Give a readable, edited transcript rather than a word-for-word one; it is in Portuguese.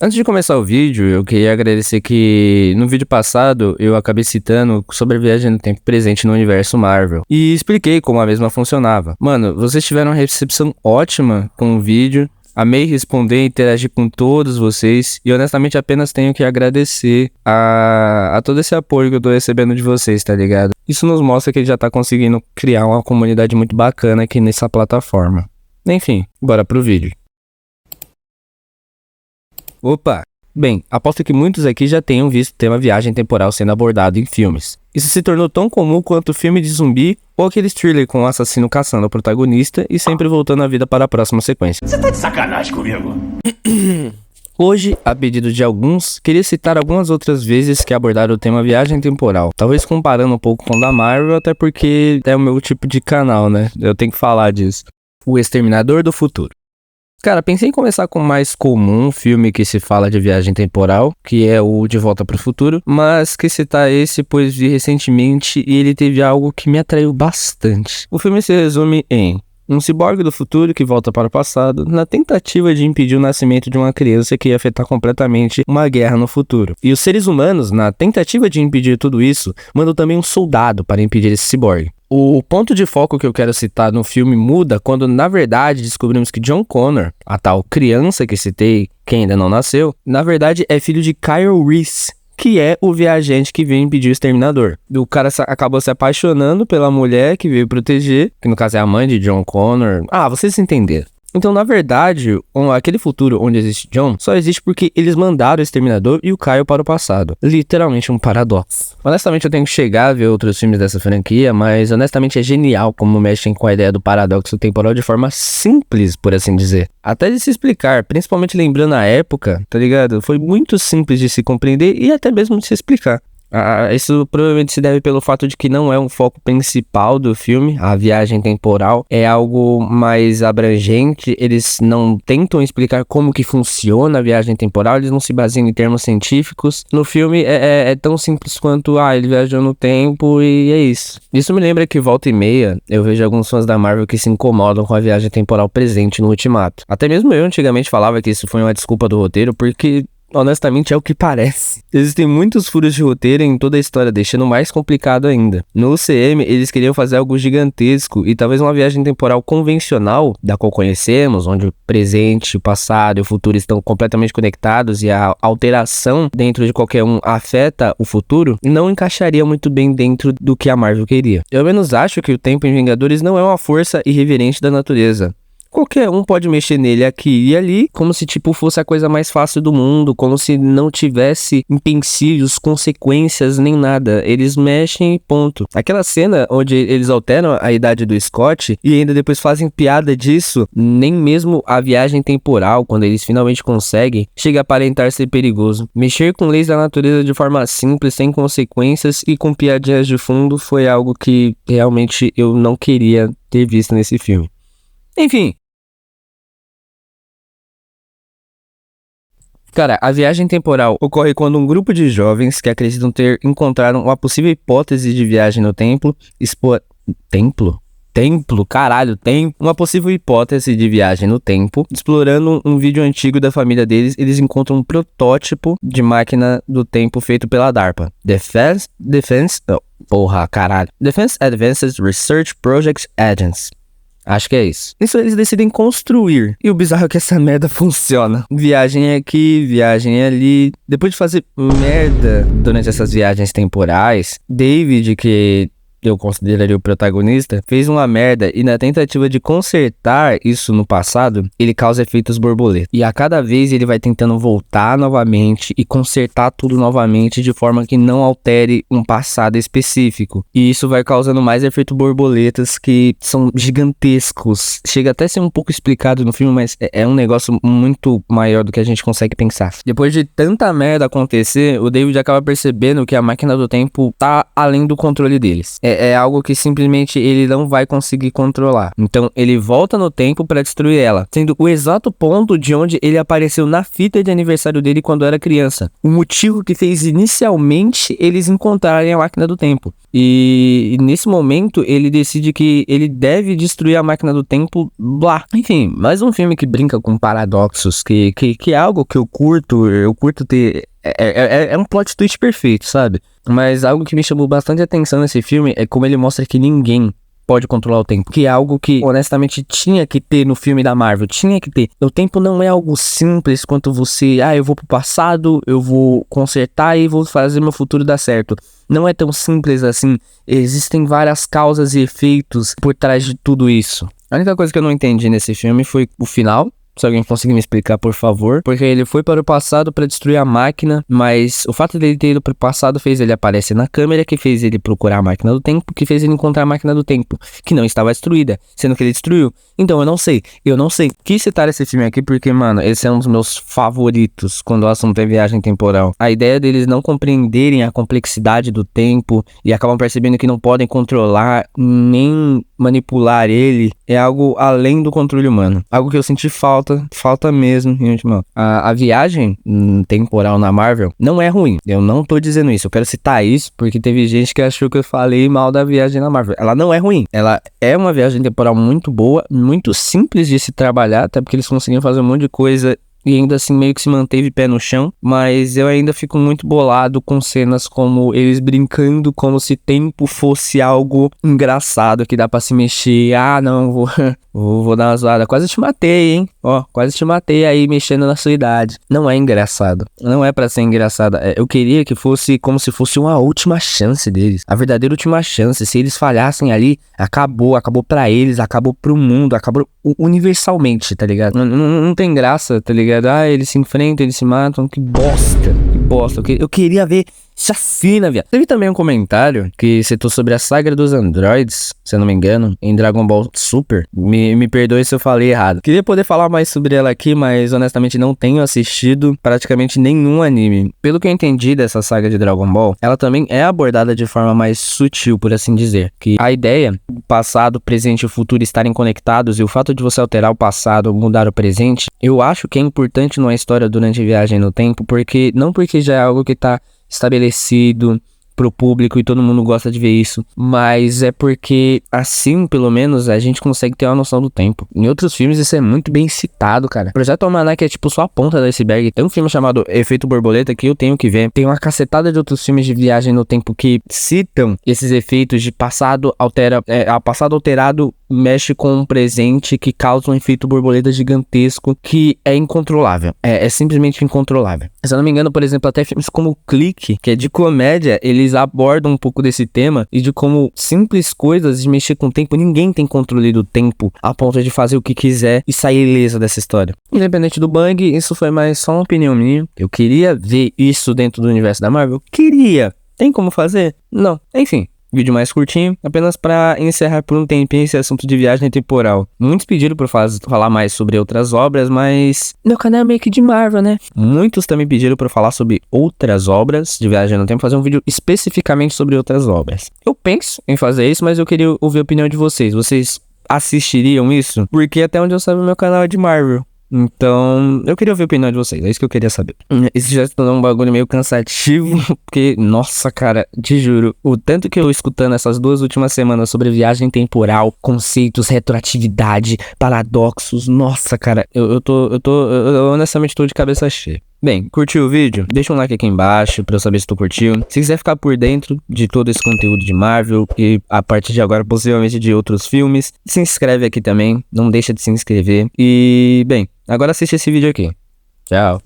Antes de começar o vídeo, eu queria agradecer que no vídeo passado eu acabei citando sobre a viagem no tempo presente no universo Marvel e expliquei como a mesma funcionava. Mano, vocês tiveram uma recepção ótima com o vídeo, amei responder e interagir com todos vocês e honestamente apenas tenho que agradecer a todo esse apoio que eu tô recebendo de vocês, tá ligado? Isso nos mostra que ele já tá conseguindo criar uma comunidade muito bacana aqui nessa plataforma. Enfim, bora pro vídeo. Opa! Bem, aposto que muitos aqui já tenham visto o tema viagem temporal sendo abordado em filmes. Isso se tornou tão comum quanto filme de zumbi ou aquele thriller com o assassino caçando o protagonista e sempre voltando a vida para a próxima sequência. Você tá de sacanagem comigo? Hoje, a pedido de alguns, queria citar algumas outras vezes que abordaram o tema viagem temporal. Talvez comparando um pouco com o da Marvel, até porque é o meu tipo de canal, né? Eu tenho que falar disso. O Exterminador do Futuro. Cara, pensei em começar com o mais comum filme que se fala de viagem temporal, que é o De Volta para o Futuro, mas quis citar esse pois vi recentemente e ele teve algo que me atraiu bastante. O filme se resume em um ciborgue do futuro que volta para o passado na tentativa de impedir o nascimento de uma criança que ia afetar completamente uma guerra no futuro. E os seres humanos, na tentativa de impedir tudo isso, mandam também um soldado para impedir esse ciborgue. O ponto de foco que eu quero citar no filme muda quando, na verdade, descobrimos que John Connor, a tal criança que citei, que ainda não nasceu, na verdade é filho de Kyle Reese, que é o viajante que veio impedir o exterminador. O cara acabou se apaixonando pela mulher que veio proteger, que no caso é a mãe de John Connor. Ah, vocês entenderam. Então, na verdade, aquele futuro onde existe John só existe porque eles mandaram o exterminador e o Kyle para o passado. Literalmente um paradoxo. Honestamente, eu tenho que chegar a ver outros filmes dessa franquia, mas honestamente é genial como mexem com a ideia do paradoxo temporal de forma simples, por assim dizer. Até de se explicar, principalmente lembrando a época, tá ligado? Foi muito simples de se compreender e até mesmo de se explicar. Isso provavelmente se deve pelo fato de que não é um foco principal do filme, a viagem temporal é algo mais abrangente, eles não tentam explicar como que funciona a viagem temporal, eles não se baseiam em termos científicos. No filme é tão simples quanto, ele viajou no tempo e é isso. Isso me lembra que volta e meia, eu vejo alguns fãs da Marvel que se incomodam com a viagem temporal presente no Ultimato. Até mesmo eu antigamente falava que isso foi uma desculpa do roteiro, porque honestamente é o que parece. Existem muitos furos de roteiro em toda a história, deixando mais complicado ainda. No UCM, eles queriam fazer algo gigantesco e talvez uma viagem temporal convencional, da qual conhecemos, onde o presente, o passado e o futuro estão completamente conectados e a alteração dentro de qualquer um afeta o futuro, não encaixaria muito bem dentro do que a Marvel queria. Eu ao menos acho que o tempo em Vingadores não é uma força irreverente da natureza. Qualquer um pode mexer nele aqui e ali, como se fosse a coisa mais fácil do mundo, como se não tivesse empecilhos, consequências, nem nada. Eles mexem e ponto. Aquela cena onde eles alteram a idade do Scott e ainda depois fazem piada disso, nem mesmo a viagem temporal, quando eles finalmente conseguem, chega a aparentar ser perigoso. Mexer com leis da natureza de forma simples, sem consequências e com piadinhas de fundo foi algo que realmente eu não queria ter visto nesse filme. Enfim. Cara, a viagem temporal ocorre quando um grupo de jovens que acreditam ter encontrado uma possível hipótese de viagem no templo, uma possível hipótese de viagem no tempo, explorando um vídeo antigo da família deles, eles encontram um protótipo de máquina do tempo feito pela DARPA. Defense Advanced Research Project Agency. Acho que é isso. Isso eles decidem construir. E o bizarro é que essa merda funciona. Viagem aqui, viagem ali. Depois de fazer merda durante essas viagens temporais, David, que eu consideraria o protagonista, fez uma merda e na tentativa de consertar isso no passado, ele causa efeitos borboleta. E a cada vez ele vai tentando voltar novamente e consertar tudo novamente de forma que não altere um passado específico. E isso vai causando mais efeitos borboletas que são gigantescos. Chega até a ser um pouco explicado no filme, mas é um negócio muito maior do que a gente consegue pensar. Depois de tanta merda acontecer, o David acaba percebendo que a máquina do tempo tá além do controle deles. é algo que simplesmente ele não vai conseguir controlar. Então ele volta no tempo pra destruir ela, sendo o exato ponto de onde ele apareceu na fita de aniversário dele quando era criança. O motivo que fez inicialmente eles encontrarem a máquina do tempo. E nesse momento ele decide que ele deve destruir a máquina do tempo, blá. Enfim, mais um filme que brinca com paradoxos, que é algo que eu curto ter. É um plot twist perfeito, sabe? Mas algo que me chamou bastante atenção nesse filme é como ele mostra que ninguém pode controlar o tempo, que é algo que honestamente tinha que ter no filme da Marvel, tinha que ter. O tempo não é algo simples quanto você, eu vou pro passado, eu vou consertar e vou fazer meu futuro dar certo. Não é tão simples assim, existem várias causas e efeitos por trás de tudo isso. A única coisa que eu não entendi nesse filme foi o final. Se alguém conseguir me explicar, por favor. Porque ele foi para o passado para destruir a máquina, mas o fato dele ter ido para o passado fez ele aparecer na câmera, que fez ele procurar a máquina do tempo, que fez ele encontrar a máquina do tempo, que não estava destruída, sendo que ele destruiu. Então eu não sei. Quis citar esse filme aqui porque, mano, esse é um dos meus favoritos quando o assunto é viagem temporal. A ideia deles não compreenderem a complexidade do tempo e acabam percebendo que não podem controlar nem manipular ele é algo além do controle humano. Algo que eu senti falta mesmo, gente, mano. A viagem temporal na Marvel não é ruim. Eu não tô dizendo isso. Eu quero citar isso porque teve gente que achou que eu falei mal da viagem na Marvel. Ela não é ruim. Ela é uma viagem temporal muito boa, muito simples de se trabalhar, até porque eles conseguiram fazer um monte de coisa e ainda assim meio que se manteve pé no chão, mas eu ainda fico muito bolado com cenas como eles brincando como se tempo fosse algo engraçado que dá pra se mexer. Não, vou dar uma zoada. Quase te matei, hein? Quase te matei aí mexendo na sua idade. Não é engraçado. Não é pra ser engraçado. Eu queria que fosse como se fosse uma última chance deles. A verdadeira última chance. Se eles falhassem ali, acabou pra eles, acabou pro mundo, acabou universalmente, tá ligado? Não tem graça, tá ligado? Eles se enfrentam, eles se matam, que bosta. Eu queria ver chacina, viado. Teve também um comentário que citou sobre a saga dos androids, se eu não me engano, em Dragon Ball Super. Me perdoe se eu falei errado. Queria poder falar mais sobre ela aqui, mas honestamente não tenho assistido praticamente nenhum anime. Pelo que eu entendi dessa saga de Dragon Ball, ela também é abordada de forma mais sutil, por assim dizer. Que a ideia, o passado, o presente e o futuro estarem conectados e o fato de você alterar o passado, mudar o presente, eu acho que é importante numa história durante a viagem no tempo, porque já é algo que tá estabelecido pro público e todo mundo gosta de ver isso, mas é porque assim, pelo menos, a gente consegue ter uma noção do tempo. Em outros filmes isso é muito bem citado, cara. Projeto Almanac é tipo só a ponta do iceberg. Tem um filme chamado Efeito Borboleta que eu tenho que ver. Tem uma cacetada de outros filmes de viagem no tempo que citam esses efeitos de passado passado alterado mexe com um presente que causa um efeito borboleta gigantesco que é incontrolável. É simplesmente incontrolável. Se eu não me engano, por exemplo, até filmes como Clique, que é de comédia, eles abordam um pouco desse tema e de como simples coisas de mexer com o tempo, ninguém tem controle do tempo a ponto de fazer o que quiser e sair ileso dessa história. Independente do bug, isso foi mais só uma opinião minha. Eu queria ver isso dentro do universo da Marvel? Queria. Tem como fazer? Não. Enfim. Vídeo mais curtinho, apenas para encerrar por um tempinho esse assunto de viagem temporal. Muitos pediram para falar mais sobre outras obras, mas meu canal é meio que de Marvel, né? Muitos também pediram para falar sobre outras obras de viagem no tempo, fazer um vídeo especificamente sobre outras obras. Eu penso em fazer isso, mas eu queria ouvir a opinião de vocês. Vocês assistiriam isso? Porque até onde eu saiba, meu canal é de Marvel. Então, eu queria ouvir a opinião de vocês, é isso que eu queria saber. Isso já se tornou um bagulho meio cansativo, porque, nossa, cara, te juro, o tanto que eu escutando essas 2 últimas semanas sobre viagem temporal, conceitos, retroatividade, paradoxos, nossa, cara, eu honestamente tô de cabeça cheia. Bem, curtiu o vídeo? Deixa um like aqui embaixo pra eu saber se tu curtiu. Se quiser ficar por dentro de todo esse conteúdo de Marvel e a partir de agora possivelmente de outros filmes, se inscreve aqui também, não deixa de se inscrever. E, bem, agora assiste esse vídeo aqui. Tchau.